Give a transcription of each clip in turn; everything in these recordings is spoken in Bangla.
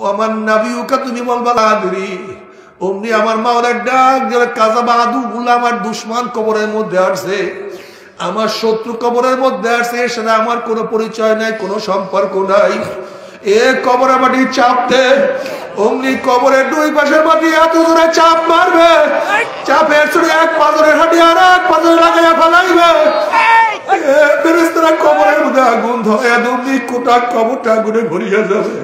ও আমার নাবিউকা তুমি বলবা আদরি। অমনি আমার মাওলার ডাক দিলে কাযাবা আদুউল্লাহ, আমার দুশমন কবরের মধ্যে আসছে, আমার শত্রু কবরের মধ্যে আসছে, এর সাথে আমার কোনো পরিচয় নাই, কোনো সম্পর্ক নাই। এ কবরের মাটি চাপতে, অমনি কবরের দুই পাশের মাটি এত জোরে চাপ মারবে, চাপের ছুড়ে এক পাথরের হাঁটি আর এক পাথরে লাগাইয়া ফেলাইবে। ফেরেশতারা কবরের মধ্যে আগুন ধরাইয়া অমনি কোটা কবরটা আগুনে ভরিয়া যাবে,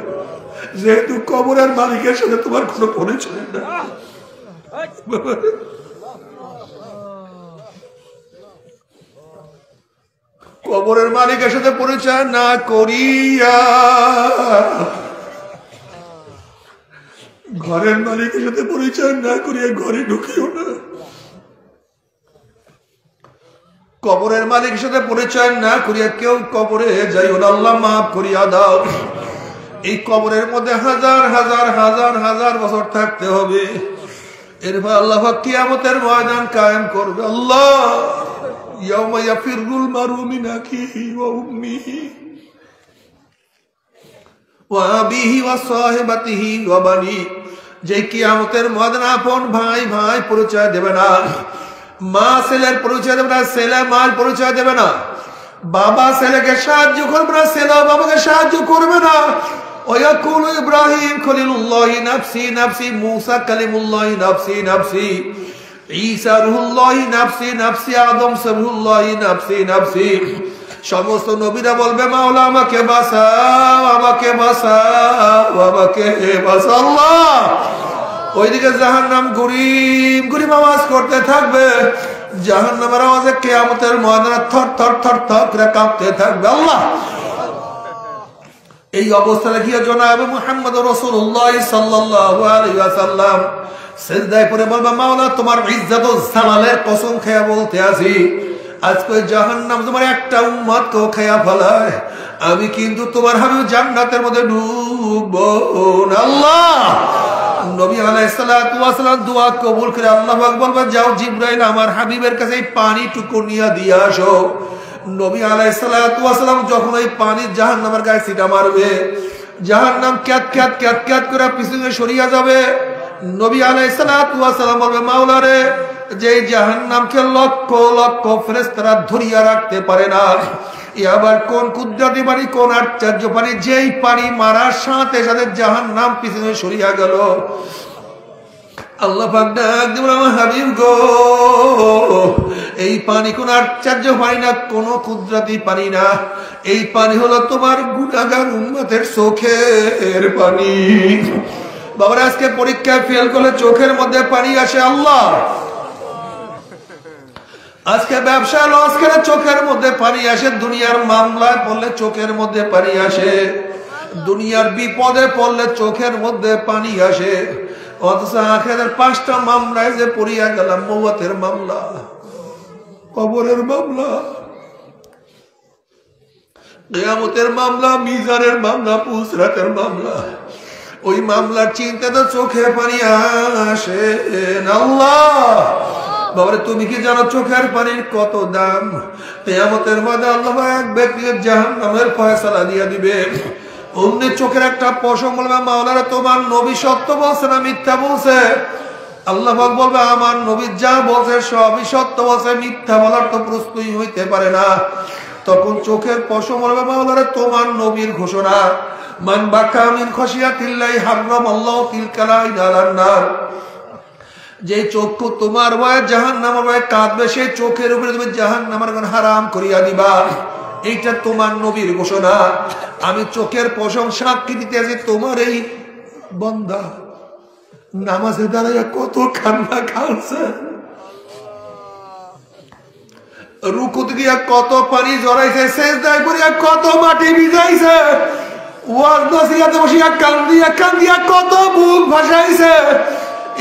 যেহেতু কবরের মালিকের সাথে তোমার কোনো পরিচয় না। কবরের মালিকের সাথে পরিচয় না করিয়া ঘরের মালিকের সাথে পরিচয় না করিয়া ঘরে ঢুকিও না। কবরের মালিকের সাথে পরিচয় না করিয়া কেউ কবরে যাইও না, আল্লাহ মাফ করিয়া দাও। এই কবরের মধ্যে হাজার হাজার হাজার হাজার বছর থাকতে হবে, এরপর আল্লাহ কিয়ামতের ময়দান কায়েম করবে। আল্লাহ ইয়াউমা ইয়াফিরুল মারউ মিন আখিহি ওয়া উম্মিহি ওয়া আবিহি ওয়া সাহিবাতিহি ওয়া বানি। যে কিয়ামতের ময়দানে আপন ভাই ভাই পরিচয় দেবে না, মা ছেলের পরিচয় দেবে না, ছেলে মার পরিচয় দেবে না, বাবা ছেলেকে সাহায্য করবে না, ছেলে বাবাকে সাহায্য করবে না। ويقول إبراهيم خليل الله نفسي نفسي موسى كلم الله نفسي نفسي عيسى روح الله نفسي نفسي আদম روح الله نفسي نفسي। সমস্ত নবীরা বলবে মাওলা আমাকে বাঁচাও, আমাকে বাঁচাও, আমাকে বাঁচাও। আল্লাহ ওইদিকে জাহান্নাম গরিব গরিব আওয়াজ করতে থাকবে, জাহান্নামের আওয়াজে কিয়ামতের ময়দানে থর থর থর থর করে কাঁপতে থাকবে। আল্লাহ এই অবস্থা দেখিয়া জনাবে মুহাম্মদ রাসূলুল্লাহ সাল্লাল্লাহু আলাইহি ওয়াসাল্লাম সিজদায় পড়ে বলবা মাওলা তোমার ইজ্জত ও জালালের কসম খেয়ে বলতে আছি, আজকে জাহান্নাম তোমার একটা উম্মতকে খেয়া ফেলায়, আমি কিন্তু তোমার হাবিব জান্নাতের মধ্যে ঢুকবো না। আল্লাহ নবী আলাইহিস সালাতু ওয়াস সালাম দোয়া কবুল করে আল্লাহ পাক বলবা যাও জিবরাইল আমার হাবিবের কাছে এই পানিটুকু নিয়ে দিয়ে আসো। নবী আলাইহিস সালাতু ওয়াস সালাম যখন ওই পানি জাহান্নামের গায়ে ছিটা মারবে, জাহান্নাম ক্যাত ক্যাত ক্যাত ক্যাত করে পিছনে সরিয়া যাবে। নবী আলাইহিস সালাতু ওয়াস সালাম বলবে মাওলা রে, যে জাহান্নামকে লক্ষ লক্ষ ফেরেশতারা ধরিয়া রাখতে পারে না, এ আবার কোন কুদরতি পানি, কোন আশ্চর্য পানি, যেই পানি মারার সাথে সাথে জাহান্নাম পিছনে সরিয়া গেল। আল্লাহ পাক ডাক দিবেন আমার হাবিব গো, এই পানি কোন আশ্চর্য পানি না, কোন কুদরতি পানি না, এই পানি হলো তোমার গুনাহগার উম্মতের চোখের পানি। বাবার আজকে পরীক্ষায় ফেল করলে চোখের মধ্যে পানি আসে। আল্লাহ আজকে ব্যবসা লস করে চোখের মধ্যে পানি আসে, দুনিয়ার মামলায় পড়লে চোখের মধ্যে পানি আসে, দুনিয়ার বিপদে পড়লে চোখের মধ্যে পানি আসে। অথচ আখিরাতের 5টা মামলায় যে পড়িয়া গেলাম, মওতের মামলা, কবরের মামলা, কিয়ামতের মামলা, মিজানের মামলা, পুসরাতের মামলা, ওই মামলার চিন্তাতে চোখে পানি আসে। আল্লাহ বাবারে তুমি কি জানো চোখের পানির কত দাম? কিয়ামতের মধ্যে আল্লাহ এক ব্যক্তিকে জাহান্নামের ফয়সালা দিয়ে দিবে। অমনি চোখের একটা পশম বলবে মাওলানা তোমার নবী সত্য বলছে না মিথ্যা বলছে? আল্লাহ পাক বলবে আমার নবী যা বলছে সবই সত্য বলছে, মিথ্যা বলার তো প্রশ্নই হইতে পারে না। তখন চোখের পশম বলবে মাওলানা তোমার নবীর ঘোষণা মান বাকা মিন খাশিয়াতিল্লাহি হারামাল্লাহু তিলকাল আইন আলান নার। যে চক্ষু তোমার ভয়ে জাহান্নামের ভয়ে কাঁদবে, সেই চোখের উপরে তুমি জাহান্নামের আগুন হারাম করিয়া দিবা, এইটা তোমার নবীর ঘোষণা। আমি চোখের পশম সাক্ষী দিতে আছি তোমার এই বান্দা নামাজে দাঁড়াইয়া কত কান্না কাঁদছে, রুকুতে গিয়া কত পানি জড়াইছে, সেজদায় করিয়া কত মাটি ভিজাইছে, ওয়াজ নসিহতে বসিয়া কান্দিয়া কান্দিয়া কত বুক ভাসাইছে।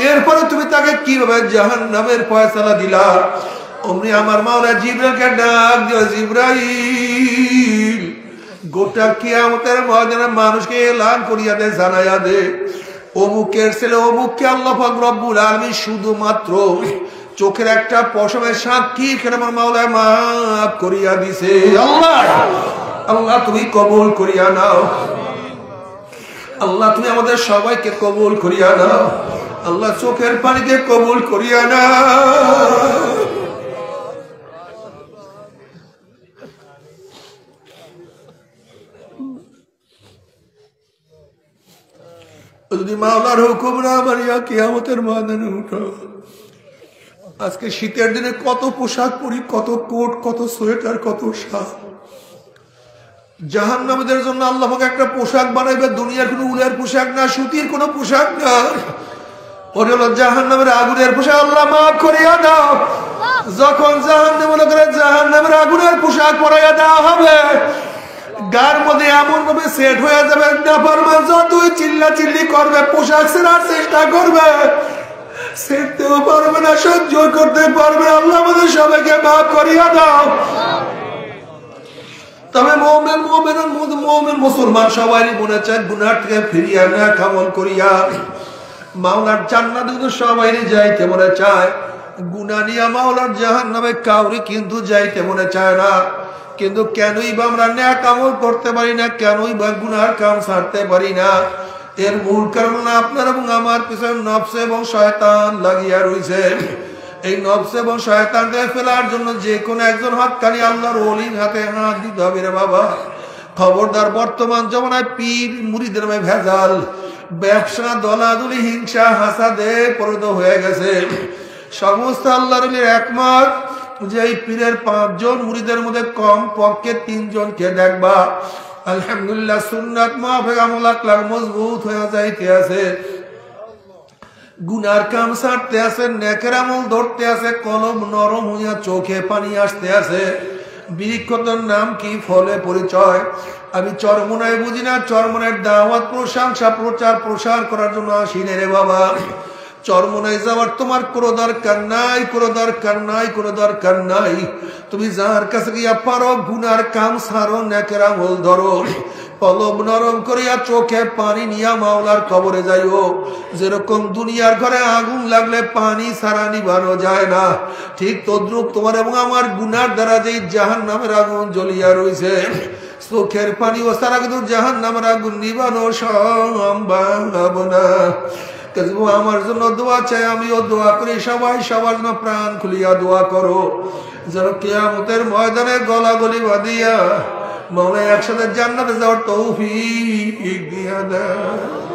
এরপরে তুমি তাকে কিভাবে জাহান্নামের ফয়সালা দিলা? অমনি আমার মাওলা জিবরাইলকে ডাক দিও, জিবরাইল গোটা কিয়ামতের ময়দানে মানুষকে এলান করিয়া দে, জানাইয়া দে অমুকের ছেলে অমুককে আল্লাহ পাক রব্বুল আলামিন শুধুমাত্র চোখের একটা পশমের সাক্ষী এখানে আমার মাওলা মাফ করিয়া দিছে। আল্লাহ আল্লাহ তুমি কবুল করিয়া নাও। আল্লাহ তুমি আমাদের সবাইকে কবুল করিয়া নাও আল্লাহ চোখের পানিকে কবুল করিয়া নাও যদি মাওলার হুকুম না মানিয়া কিয়ামতের ময়দানে উঠো আজকে শীতের দিনে কত পোশাক পরি কত কোট কত সোয়েটার কত শাল জাহান্নামীদের জন্য আল্লাহ পাক একটা পোশাক বানাইবে দুনিয়ার কোনো উলের পোশাক না সুতির কোনো পোশাক না ওরে হলো জাহান্নামের আগুনের পোশাক আল্লাহ মাফ করিয়া দাও যখন জাহান্নাম মনে করে জাহান্নামের আগুনের পোশাক পরাইয়া দেওয়া হবে গার মধ্যে এমন ভাবে সেট হয়ে যাবে নাফরমান যতই চিল্লা চিল্লি করবে পোশাক ছেড়ার চেষ্টা করবে সেরতেও পারবে না সহ্য করতে পারবে আল্লাহ আমাদের সবাইকে মাফ করিয়া দাও তবে মুমিন মুসলমান সবারই মনে চায় গুনাহ থেকে ফিরিয়া না কামল করিয়া মাওলার জান্নাতে তো সবারই যাইতে মনে চায় গুনাহ নিয়ে মাওলার জাহান্নামে কাউরি কিন্তু যাইতে মনে চায় না কিন্তু কেনই বা আমরা নেক আমল করতে পারি না কেনই বা গুনার কাম ছাড়তে পারি না এর মূল কারণ আপনার এবং আমার পিছনে নফস এবং শয়তান লাগিয়া রয়েছে এই নফস এবং শয়তানকে ফেলার জন্য যে কোনো একজন হক্কানি আল্লাহর ওলির হাতে হাত দিতে হবে রে বাবা খবরদার বর্তমান জমানায় পীর মুরিদের নামে ভেজাল ব্যবসা দলাদলি হিংসা হাসাদে পরিণত হয়ে গেছে সমস্ত আল্লাহর ওলির একমত যে এই পীরের 5 জন মুরিদের মধ্যে কম পক্ষে 3 জনকে দেখবা আলহামদুলিল্লাহ সুন্নাত মাফিক আমল আকলাক মজবুত হয়ে যাইতে আছে গুনার কাম ছাড়তে আছে নেকের আমল ধরতে আছে কলম নরম হইয়া চোখে পানি আসতে আছে বৃক্ষতর নাম কি ফলে পরিচয় আমি চরমনায় বুঝি না চরমনের দাওয়াত প্রশংসা প্রচার প্রসার করার জন্য আসি রে বাবা চরমনায় যাওয়ার তোমার কোনো দরকার নাই কোনো দরকার নাই কোনো দরকার নাই তুমি যার কাছে গিয়া পারো গুনার কাম ছাড়ো নেকের আমল ধরো কলম নরম করিয়া চোখে পানি নিয়া মাওলার কবরে যাইও যেরকম দুনিয়ার ঘরে আগুন লাগলে পানি ছাড়া নিভানো যায় না ঠিক তদ্রুপ তোমার এবং আমার গুনার দ্বারা যে জাহান্নামের আগুন জ্বলিয়া রয়েছে চোখের পানি ও সারা কিন্তু জাহান্নামের আগুন নিভানো সম্ভব না আমার জন্য দোয়া চাই আমিও দোয়া করি সবাই সবার জন্য প্রাণ খুলিয়া দোয়া করো যেন কিয়ামতের ময়দানে গলাগলি বাঁধিয়া মাওলা একসাথে জান্নাতে যাওয়ার তৌফিক দিয়া দেয়।